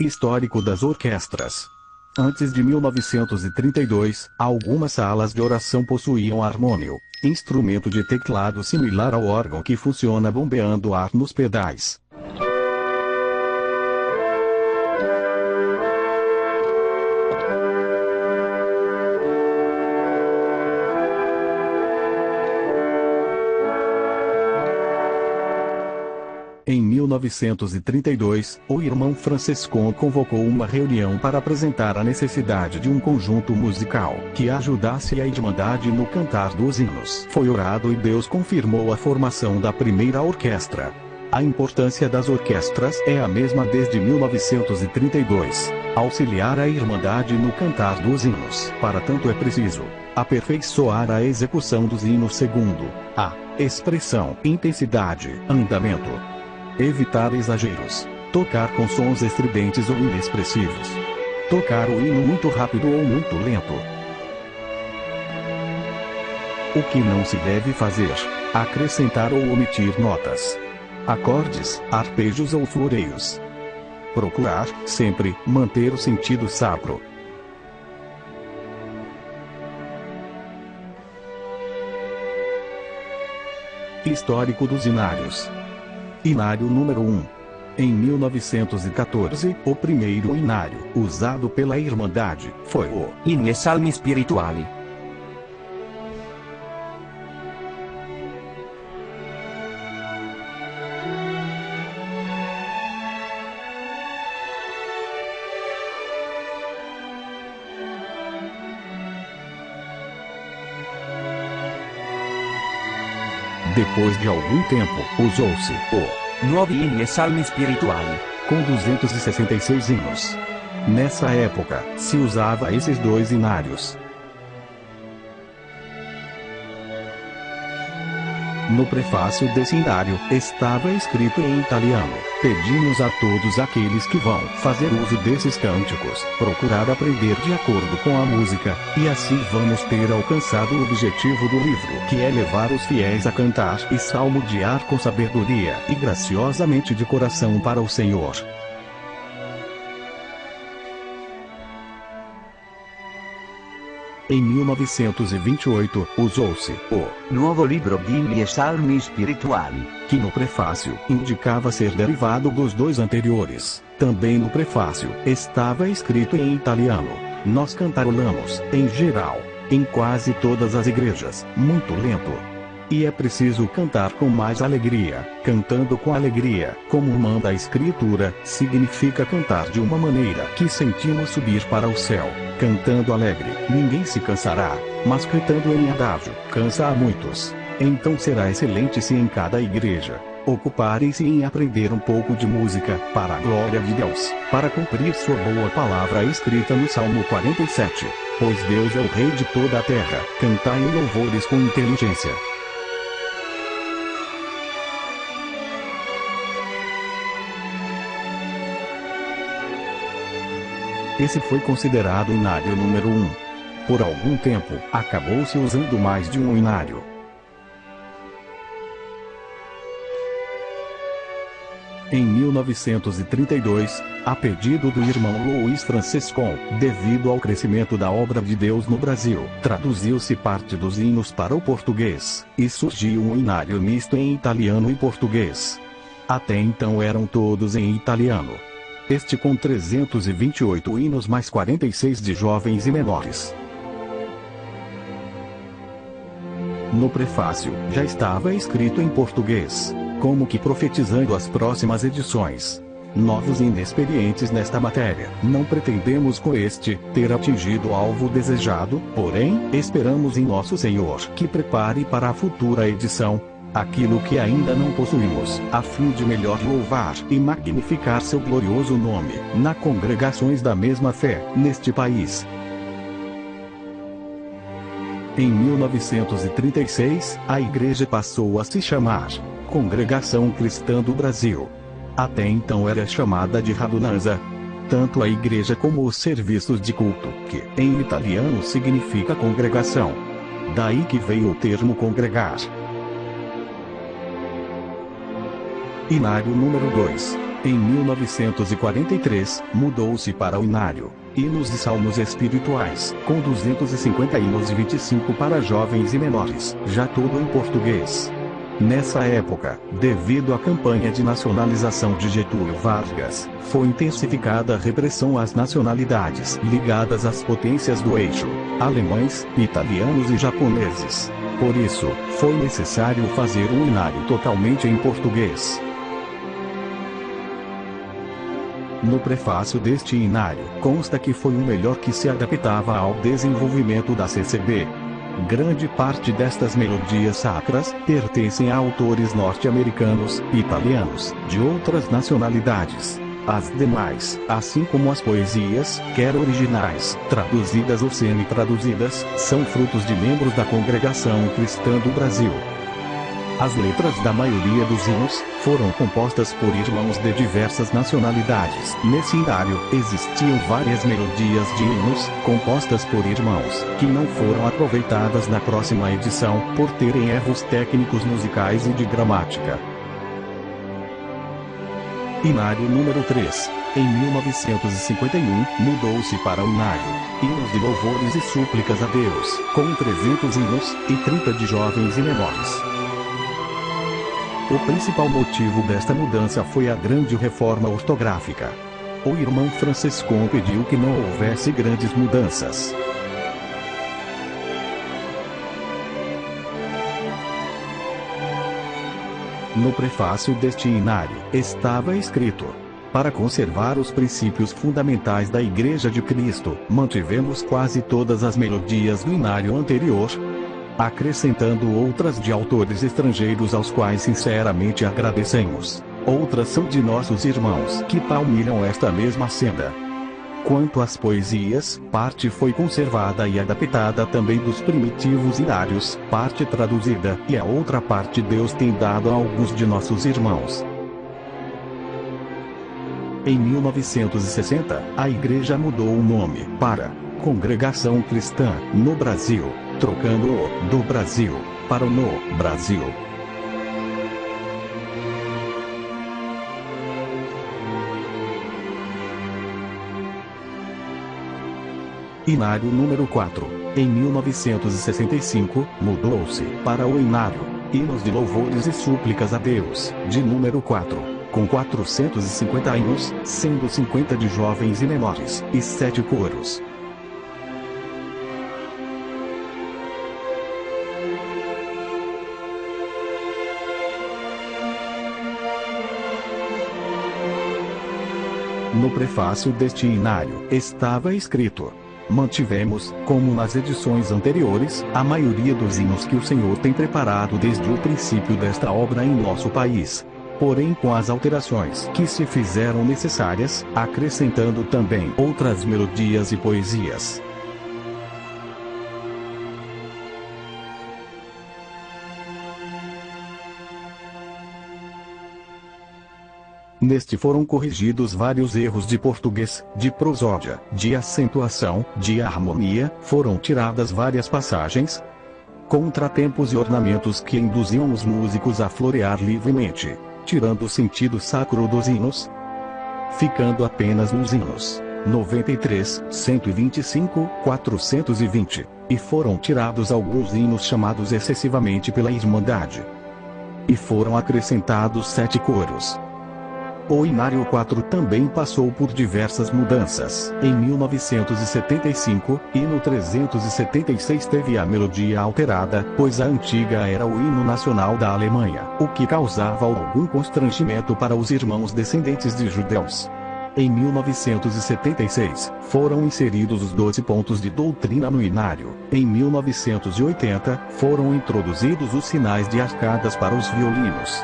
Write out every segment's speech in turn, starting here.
Histórico das orquestras. Antes de 1932, algumas salas de oração possuíam harmônio, instrumento de teclado similar ao órgão que funciona bombeando ar nos pedais. Em 1932, o irmão Franciscon convocou uma reunião para apresentar a necessidade de um conjunto musical que ajudasse a Irmandade no cantar dos hinos. Foi orado e Deus confirmou a formação da primeira orquestra. A importância das orquestras é a mesma desde 1932. Auxiliar a Irmandade no cantar dos hinos. Para tanto é preciso aperfeiçoar a execução dos hinos segundo a expressão, intensidade, andamento. Evitar exageros. Tocar com sons estridentes ou inexpressivos. Tocar o hino muito rápido ou muito lento. O que não se deve fazer: acrescentar ou omitir notas, acordes, arpejos ou floreios. Procurar, sempre, manter o sentido sacro. Histórico dos hinários. Hinário número 1. Em 1914, o primeiro hinário, usado pela Irmandade, foi o Inni e Salmi Spirituali. Depois de algum tempo, usou-se o Nuovi Inni e Salmi Spirituali, com 266 hinos. Nessa época, se usava esses dois hinários. No prefácio desse hinário, estava escrito em italiano: pedimos a todos aqueles que vão fazer uso desses cânticos, procurar aprender de acordo com a música, e assim vamos ter alcançado o objetivo do livro, que é levar os fiéis a cantar e salmodiar com sabedoria e graciosamente de coração para o Senhor. Em 1928, usou-se o Nuovo Libro di Inni e Salmi Spirituali, que no prefácio indicava ser derivado dos dois anteriores. Também no prefácio estava escrito em italiano. Nós cantarolamos, em geral, em quase todas as igrejas, muito lento. E é preciso cantar com mais alegria. Cantando com alegria, como manda a Escritura, significa cantar de uma maneira que sentimos subir para o céu. Cantando alegre, ninguém se cansará, mas cantando em adágio, cansa a muitos. Então será excelente se em cada igreja ocuparem-se em aprender um pouco de música, para a glória de Deus, para cumprir sua boa palavra escrita no Salmo 47. Pois Deus é o Rei de toda a terra, cantai em louvores com inteligência. Esse foi considerado o hinário número 1. Por algum tempo, acabou-se usando mais de um hinário. Em 1932, a pedido do irmão Luiz Franciscon, devido ao crescimento da obra de Deus no Brasil, traduziu-se parte dos hinos para o português, e surgiu um hinário misto em italiano e português. Até então eram todos em italiano. Este com 328 hinos mais 46 de jovens e menores. No prefácio, já estava escrito em português, como que profetizando as próximas edições. Novos e inexperientes nesta matéria, não pretendemos com este ter atingido o alvo desejado, porém, esperamos em nosso Senhor que prepare para a futura edição aquilo que ainda não possuímos, a fim de melhor louvar e magnificar seu glorioso nome, nas congregações da mesma fé, neste país. Em 1936, a igreja passou a se chamar Congregação Cristã do Brasil. Até então era chamada de Radunanza. Tanto a igreja como os serviços de culto, que, em italiano significa congregação. Daí que veio o termo congregar. Hinário número 2. Em 1943, mudou-se para o inário, hinos e salmos espirituais, com 250 hinos e 25 para jovens e menores, já tudo em português. Nessa época, devido à campanha de nacionalização de Getúlio Vargas, foi intensificada a repressão às nacionalidades ligadas às potências do eixo, alemães, italianos e japoneses. Por isso, foi necessário fazer um inário totalmente em português. No prefácio deste inário, consta que foi o melhor que se adaptava ao desenvolvimento da CCB. Grande parte destas melodias sacras pertencem a autores norte-americanos, italianos, de outras nacionalidades. As demais, assim como as poesias, quer originais, traduzidas ou semi-traduzidas, são frutos de membros da Congregação Cristã do Brasil. As letras da maioria dos hinos foram compostas por irmãos de diversas nacionalidades. Nesse inário, existiam várias melodias de hinos, compostas por irmãos, que não foram aproveitadas na próxima edição, por terem erros técnicos musicais e de gramática. Inário número 3. Em 1951, mudou-se para o inário, hinos de louvores e súplicas a Deus, com 300 hinos, e 30 de jovens e menores. O principal motivo desta mudança foi a grande reforma ortográfica. O irmão Franciscon pediu que não houvesse grandes mudanças. No prefácio deste inário, estava escrito: para conservar os princípios fundamentais da Igreja de Cristo, mantivemos quase todas as melodias do inário anterior, acrescentando outras de autores estrangeiros aos quais sinceramente agradecemos. Outras são de nossos irmãos que palmilham esta mesma senda. Quanto às poesias, parte foi conservada e adaptada também dos primitivos inários, parte traduzida, e a outra parte Deus tem dado a alguns de nossos irmãos. Em 1960, a igreja mudou o nome para Congregação Cristã no Brasil, trocando o do Brasil para o no Brasil. Inário número 4. Em 1965, mudou-se para o inário, hinos de louvores e súplicas a Deus, de número 4, com 450 hinos, sendo 50 de jovens e menores, e 7 coros. No prefácio deste inário, estava escrito: mantivemos, como nas edições anteriores, a maioria dos hinos que o Senhor tem preparado desde o princípio desta obra em nosso país, porém com as alterações que se fizeram necessárias, acrescentando também outras melodias e poesias. Neste foram corrigidos vários erros de português, de prosódia, de acentuação, de harmonia, foram tiradas várias passagens, contratempos e ornamentos que induziam os músicos a florear livremente, tirando o sentido sacro dos hinos, ficando apenas nos hinos 93, 125, 420, e foram tirados alguns hinos chamados excessivamente pela Irmandade. E foram acrescentados 7 coros. O Inário 4 também passou por diversas mudanças. Em 1975, hino 376 teve a melodia alterada, pois a antiga era o hino nacional da Alemanha, o que causava algum constrangimento para os irmãos descendentes de judeus. Em 1976, foram inseridos os 12 pontos de doutrina no Inário. Em 1980, foram introduzidos os sinais de arcadas para os violinos.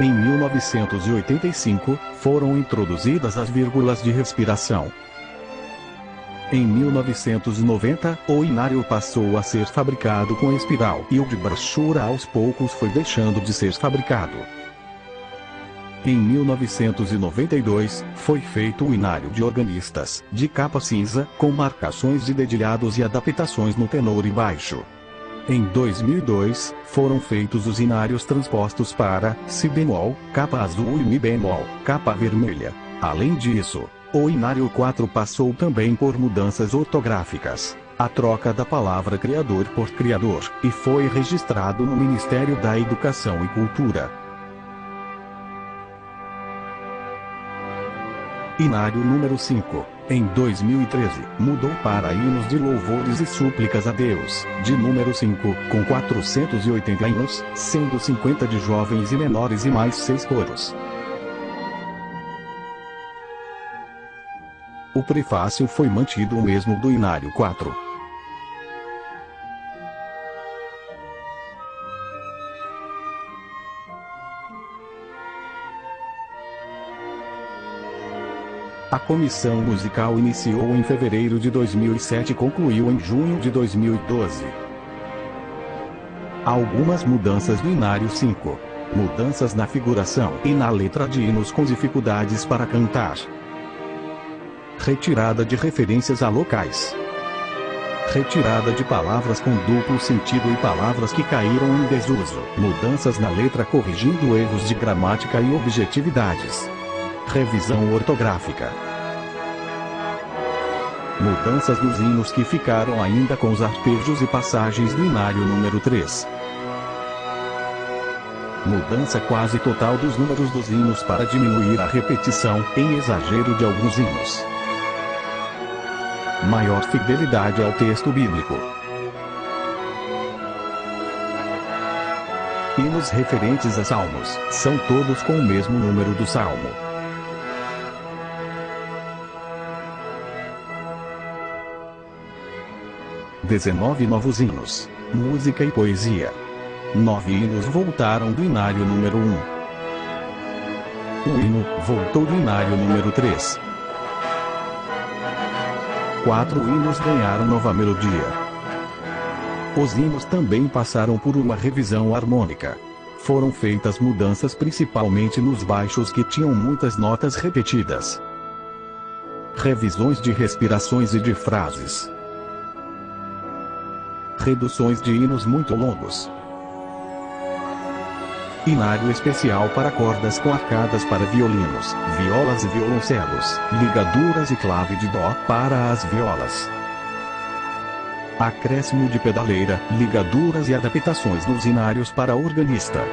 Em 1985, foram introduzidas as vírgulas de respiração. Em 1990, o Inário passou a ser fabricado com espiral e o de brochura aos poucos foi deixando de ser fabricado. Em 1992, foi feito o Inário de organistas, de capa cinza, com marcações de dedilhados e adaptações no tenor e baixo. Em 2002, foram feitos os inários transpostos para si bemol, capa azul e mi bemol, capa vermelha. Além disso, o inário 4 passou também por mudanças ortográficas, a troca da palavra criador por criador, e foi registrado no Ministério da Educação e Cultura. Inário número 5, em 2013, mudou para hinos de louvores e súplicas a Deus, de número 5, com 480 hinos, sendo 50 de jovens e menores e mais 6 coros. O prefácio foi mantido o mesmo do Inário 4. A comissão musical iniciou em fevereiro de 2007 e concluiu em junho de 2012. Algumas mudanças no Inário 5. Mudanças na figuração e na letra de hinos com dificuldades para cantar. Retirada de referências a locais. Retirada de palavras com duplo sentido e palavras que caíram em desuso. Mudanças na letra corrigindo erros de gramática e objetividades. Revisão ortográfica. Mudanças nos hinos que ficaram ainda com os arpejos e passagens do Inário número 3. Mudança quase total dos números dos hinos para diminuir a repetição em exagero de alguns hinos. Maior fidelidade ao texto bíblico. Hinos referentes a salmos, são todos com o mesmo número do salmo. (19 novos hinos, música e poesia). 9 hinos voltaram do Inário número 1. Um hino voltou do Inário número 3. 4 hinos ganharam nova melodia. Os hinos também passaram por uma revisão harmônica. Foram feitas mudanças principalmente nos baixos que tinham muitas notas repetidas. Revisões de respirações e de frases. Reduções de hinos muito longos. Inário especial para cordas com arcadas para violinos, violas e violoncelos, ligaduras e clave de dó para as violas. Acréscimo de pedaleira, ligaduras e adaptações nos inários para organista.